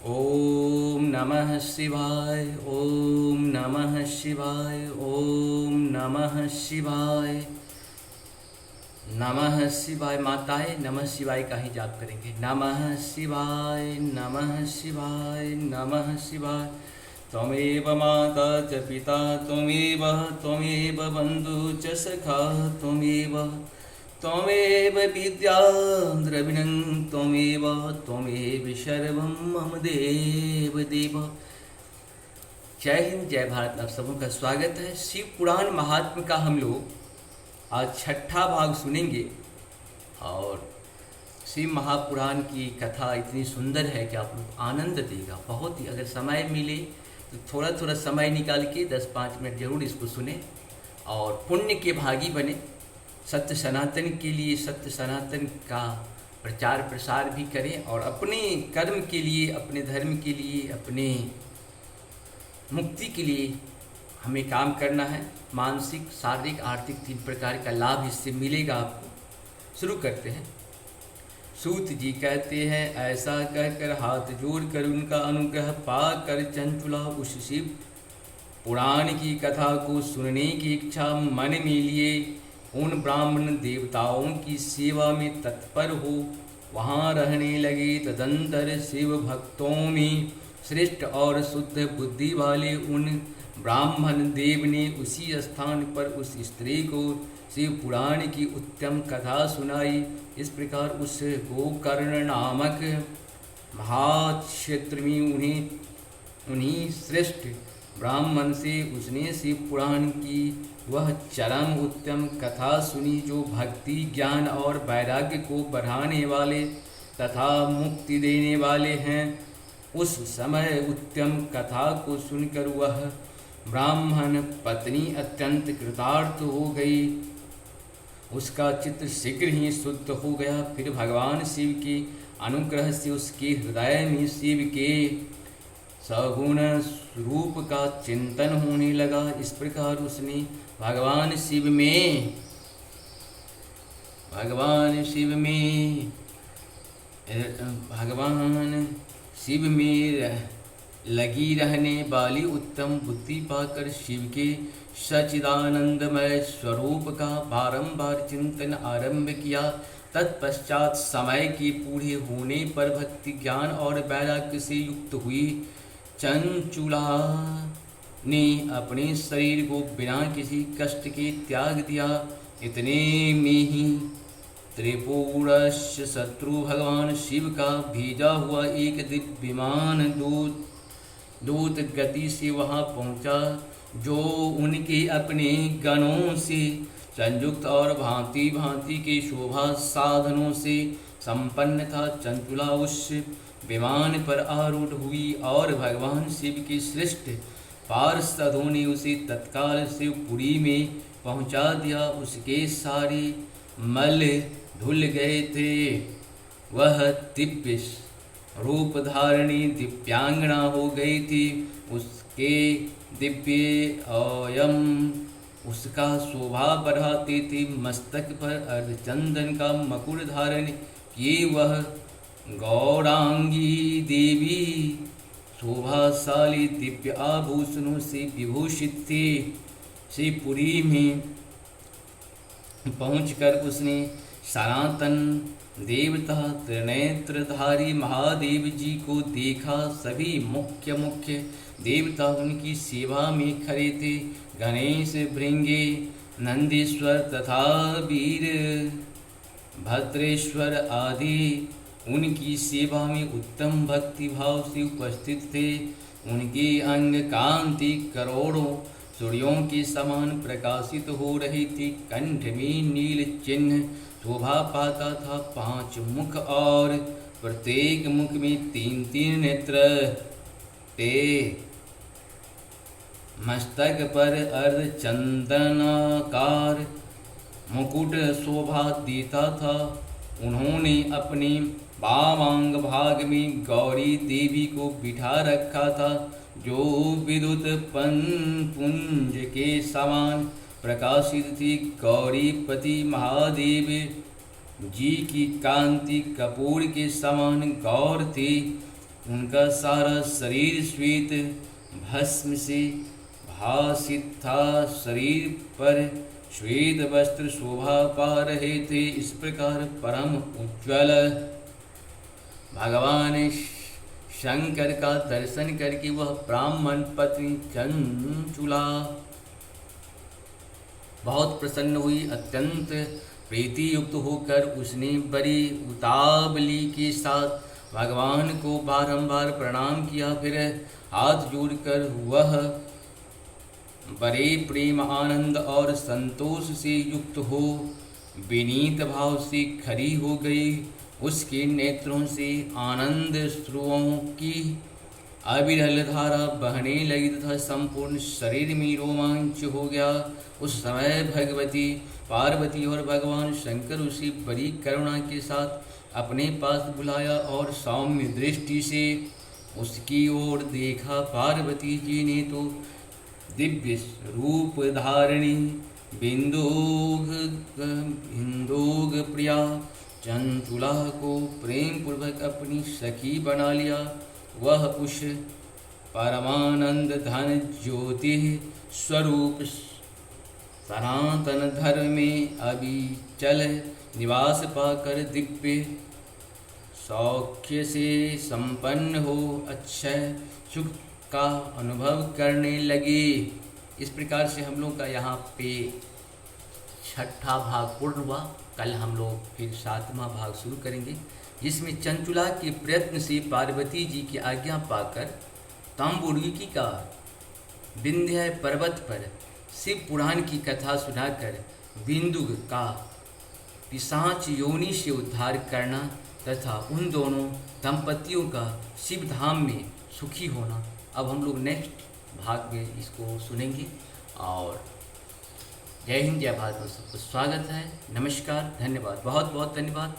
ओम नमः शिवाय। ओम नमः शिवाय। ओम नमः शिवाय। नमः शिवाय। माताएं नमः शिवाय का ही जाप करेंगे। नमः शिवाय, नमः शिवाय, नमः शिवाय। त्वमेव माता च पिता त्वमेव, त्वमेव बन्धु च सखा त्वमेव, त्वमेव विद्या द्रविणं त्वमेव, त्वमेव सर्वं मम देव देव। जय हिंद, जय भारत। आप सबों का स्वागत है। शिव पुराण महात्म्य का हम लोग आज छठा भाग सुनेंगे। और शिव महापुराण की कथा इतनी सुंदर है कि आप लोग आनंद देगा बहुत ही। अगर समय मिले तो थोड़ा थोड़ा समय निकाल के 10-5 मिनट जरूर इसको सुने और पुण्य के भागी बने। सत्य सनातन के लिए, सत्य सनातन का प्रचार प्रसार भी करें और अपने कर्म के लिए, अपने धर्म के लिए, अपने मुक्ति के लिए हमें काम करना है। मानसिक, शारीरिक, आर्थिक 3 प्रकार का लाभ इससे मिलेगा आपको। शुरू करते हैं। सूत जी कहते हैं, ऐसा कहकर हाथ जोड़ कर उनका अनुग्रह पाकर चंचुला उस शिव पुराण की कथा को सुनने की इच्छा मन में लिए उन ब्राह्मण देवताओं की सेवा में तत्पर हो वहाँ रहने लगे। तदंतर शिव भक्तों में श्रेष्ठ और शुद्ध बुद्धि वाले उन ब्राह्मण देव ने उसी स्थान पर उस स्त्री को शिव पुराण की उत्तम कथा सुनाई। इस प्रकार उस गोकर्ण नामक महाक्षेत्र में उन्हीं श्रेष्ठ ब्राह्मण से उसने शिव पुराण की वह चरम उत्तम कथा सुनी जो भक्ति, ज्ञान और वैराग्य को बढ़ाने वाले तथा मुक्ति देने वाले हैं। उस समय उत्तम कथा को सुनकर वह ब्राह्मण पत्नी अत्यंत कृतार्थ हो गई। उसका चित्त शीघ्र ही शुद्ध हो गया। फिर भगवान शिव के अनुग्रह से उसके हृदय में शिव के सगुण रूप का चिंतन होने लगा। इस प्रकार उसने भगवान शिव में लगी रहने वाली उत्तम बुद्धि पाकर शिव के सच्चिदानंदमय स्वरूप का बारंबार चिंतन आरंभ किया। तत्पश्चात समय के पूरे होने पर भक्ति, ज्ञान और वैराग्य से युक्त हुई चंचुला ने अपने शरीर को बिना किसी कष्ट के त्याग दिया। इतने में ही त्रिपुरस्य शत्रु भगवान शिव का भेजा हुआ एक दिव्य विमान दूत गति से वहां पहुंचा, जो उनके अपने गणों से संयुक्त और भांति भांति के शोभा साधनों से संपन्न था। चंचुला उस विमान पर आरूढ़ हुई और भगवान शिव के श्रेष्ठ पार्षदों ने उसे तत्काल शिवपुरी में पहुंचा दिया। उसके सारे मल धुल गए थे। वह दिव्य रूप धारणी दिव्यांगना हो गई थी। उसके दिव्य अयम उसका शोभा बढ़ाते थे। मस्तक पर अर्धचंदन का मुकुट धारण किए वह गौरांगी देवी शोभाशाली दिव्य आभूषणों से विभूषित थे। शिवपुरी में पहुंचकर उसने सनातन देवता त्रिनेत्रधारी महादेव जी को देखा। सभी मुख्य देवता उनकी सेवा में खड़े थे। गणेश, भृंगे, नंदीश्वर तथा वीर भद्रेश्वर आदि उनकी सेवा में उत्तम भक्ति भाव से उपस्थित थे। उनके अंग कांति करोड़ों सूर्यों के समान प्रकाशित हो रही थी। कंठ में नील चिन्ह शोभा पाता था। 5 मुख और प्रत्येक मुख में 3 नेत्र थे। मस्तक पर अर्धचंदनाकार मुकुट शोभा देता था। उन्होंने अपने वामांग भाग में गौरी देवी को बिठा रखा था, जो विद्युत पुंज के समान प्रकाशित थी। गौरीपति महादेव जी की कांति कपूर के समान गौर थी। उनका सारा शरीर श्वेत भस्म से भासित था। शरीर पर श्वेत वस्त्र शोभा पा रहे थे। इस प्रकार परम उज्ज्वल भगवान शंकर का दर्शन करके वह ब्राह्मण पत्नी चंचुला बहुत प्रसन्न हुई। अत्यंत प्रीति युक्त होकर उसने बड़ी उतावली के साथ भगवान को बारंबार प्रणाम किया। फिर हाथ जोड़कर वह बड़े प्रेम आनंद और संतोष से युक्त हो विनीत भाव से खड़ी हो गई। उसके नेत्रों से आनंद श्रुओं की अविरल धारा बहने लगी तथा संपूर्ण शरीर में रोमांच हो गया। उस समय भगवती पार्वती और भगवान शंकर उसे बड़ी करुणा के साथ अपने पास बुलाया और सौम्य दृष्टि से उसकी ओर देखा। पार्वती जी ने तो दिव्य रूप धारिणी बिंदोग प्रिया चंचुला को प्रेम पूर्वक अपनी सखी बना लिया। वह उस परमानंद धन ज्योति स्वरूप सनातन धर्म में अविचल निवास पाकर दिव्य सौख्य से संपन्न हो अक्षय सुख का अनुभव करने लगे। इस प्रकार से हम लोग का यहाँ पे छठा भाग पूर्ण हुआ। कल हम लोग फिर सातवां भाग शुरू करेंगे, जिसमें चंचुला के प्रयत्न से पार्वती जी की आज्ञा पाकर ताम्बुरुकी का विंध्य पर्वत पर शिव पुराण की कथा सुनाकर बिंदुग का पिशाच योनि से उद्धार करना तथा उन दोनों दंपतियों का शिव धाम में सुखी होना। अब हम लोग नेक्स्ट भाग में इसको सुनेंगे। और जय हिंद जय भारत, सबको स्वागत है, नमस्कार, धन्यवाद, बहुत बहुत धन्यवाद।